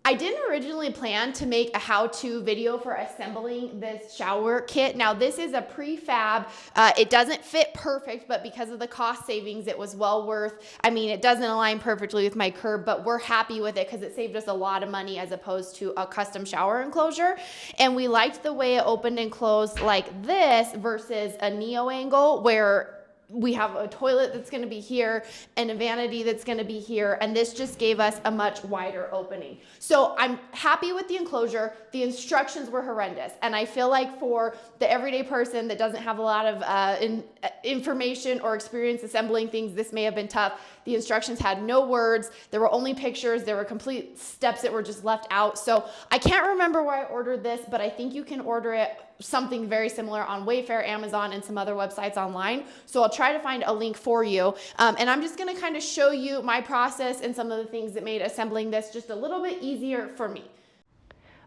I didn't originally plan to make a how-to video for assembling this shower kit. Now this is a prefab. It doesn't fit perfect, but because of the cost savings, it was well worth. I mean, it doesn't align perfectly with my curb, but we're happy with it because it saved us a lot of money as opposed to a custom shower enclosure. And we liked the way it opened and closed like this versus a neo angle where we have a toilet that's going to be here and a vanity that's going to be here, and this just gave us a much wider opening. So I'm happy with the enclosure. The instructions were horrendous, and I feel like for the everyday person that doesn't have a lot of information or experience assembling things, this may have been tough. The instructions had no words. There were only pictures. There were complete steps that were just left out. So I can't remember where I ordered this, but I think you can order it something very similar on Wayfair, Amazon, and some other websites online. So I'll try to find a link for you. And I'm just gonna kind of show you my process and some of the things that made assembling this just a little bit easier for me.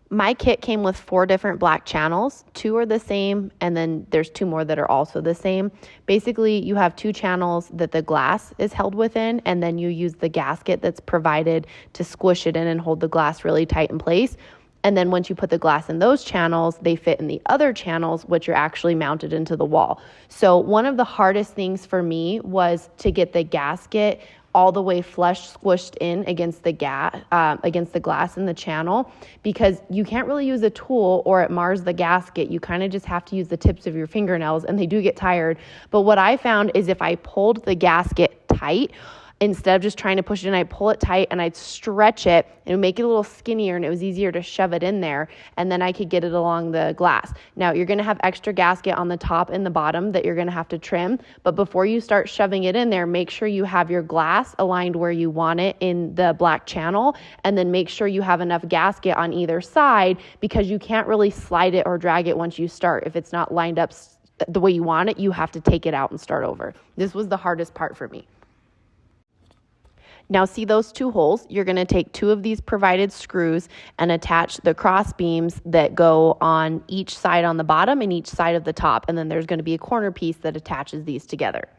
My kit came with 4 different black channels. 2 are the same, and then there's 2 more that are also the same. Basically, you have 2 channels that the glass is held within, and then you use the gasket that's provided to squish it in and hold the glass really tight in place. And then once you put the glass in those channels, they fit in the other channels, which are actually mounted into the wall. So one of the hardest things for me was to get the gasket all the way flush squished in against the glass in the channel, because you can't really use a tool or it mars the gasket. You kind of just have to use the tips of your fingernails, and they do get tired. But what I found is if I pulled the gasket tight, instead of just trying to push it in, I'd pull it tight and I'd stretch it and it would make it a little skinnier, and it was easier to shove it in there, and then I could get it along the glass. Now you're going to have extra gasket on the top and the bottom that you're going to have to trim, but before you start shoving it in there, make sure you have your glass aligned where you want it in the black channel, and then make sure you have enough gasket on either side, because you can't really slide it or drag it once you start. If it's not lined up the way you want it, you have to take it out and start over. This was the hardest part for me. Now see those 2 holes? You're going to take 2 of these provided screws and attach the cross beams that go on each side on the bottom and each side of the top. And then there's going to be a corner piece that attaches these together.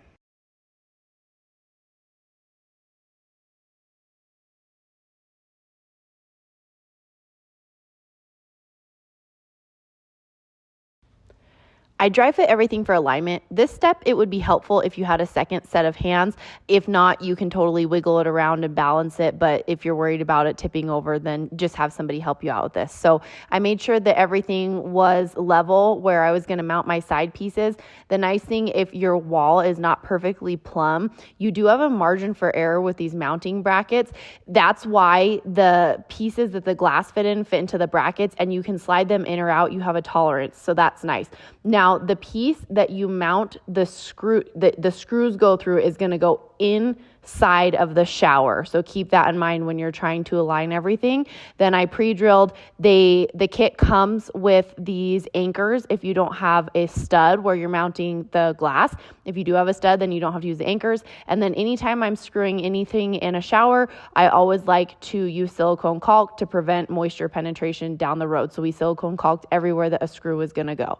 I dry fit everything for alignment. This step, it would be helpful if you had a second set of hands. If not, you can totally wiggle it around and balance it. But if you're worried about it tipping over, then just have somebody help you out with this. So I made sure that everything was level where I was going to mount my side pieces. The nice thing, if your wall is not perfectly plumb, you do have a margin for error with these mounting brackets. That's why the pieces that the glass fit into the brackets, and you can slide them in or out. You have a tolerance, so that's nice. Now, the piece that you mount the screws go through is going to go inside of the shower. So keep that in mind when you're trying to align everything. Then I pre-drilled. The kit comes with these anchors if you don't have a stud where you're mounting the glass. If you do have a stud, then you don't have to use the anchors. And then anytime I'm screwing anything in a shower, I always like to use silicone caulk to prevent moisture penetration down the road. So we silicone caulked everywhere that a screw is going to go.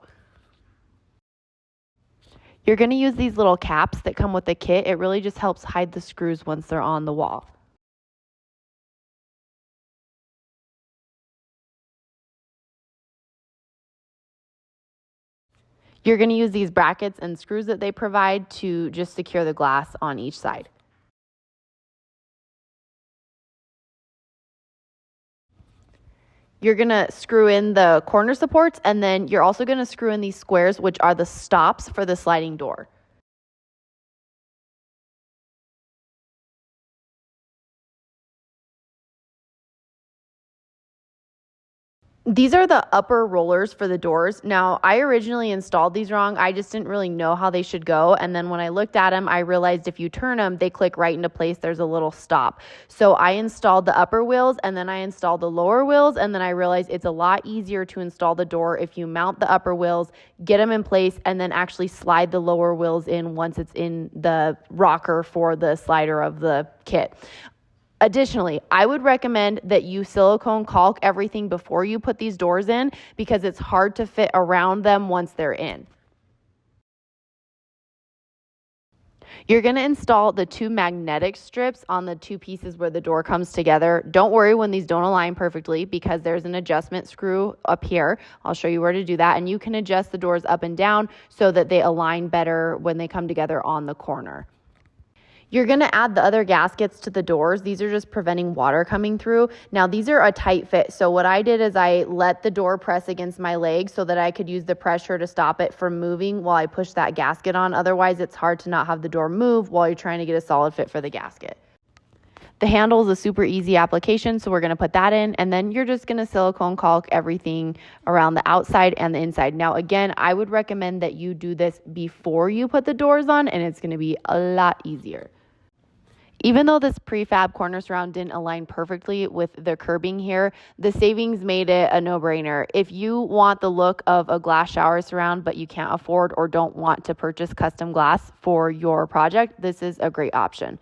You're going to use these little caps that come with the kit. It really just helps hide the screws once they're on the wall. You're going to use these brackets and screws that they provide to just secure the glass on each side. You're going to screw in the corner supports, and then you're also going to screw in these squares, which are the stops for the sliding door. These are the upper rollers for the doors. Now, I originally installed these wrong. I just didn't really know how they should go. And then when I looked at them, I realized if you turn them, they click right into place. There's a little stop. So I installed the upper wheels, and then I installed the lower wheels. And then I realized it's a lot easier to install the door if you mount the upper wheels, get them in place, and then actually slide the lower wheels in once it's in the rocker for the slider of the kit. Additionally, I would recommend that you silicone caulk everything before you put these doors in, because it's hard to fit around them once they're in. You're going to install the 2 magnetic strips on the 2 pieces where the door comes together. Don't worry when these don't align perfectly because there's an adjustment screw up here. I'll show you where to do that. And you can adjust the doors up and down so that they align better when they come together on the corner. You're going to add the other gaskets to the doors. These are just preventing water coming through. Now, these are a tight fit. So what I did is I let the door press against my leg so that I could use the pressure to stop it from moving while I push that gasket on. Otherwise, it's hard to not have the door move while you're trying to get a solid fit for the gasket. The handle is a super easy application, so we're going to put that in, and then you're just going to silicone caulk everything around the outside and the inside. Now, again, I would recommend that you do this before you put the doors on, and it's going to be a lot easier. Even though this prefab corner surround didn't align perfectly with the curbing here, the savings made it a no-brainer. If you want the look of a glass shower surround, but you can't afford or don't want to purchase custom glass for your project, this is a great option.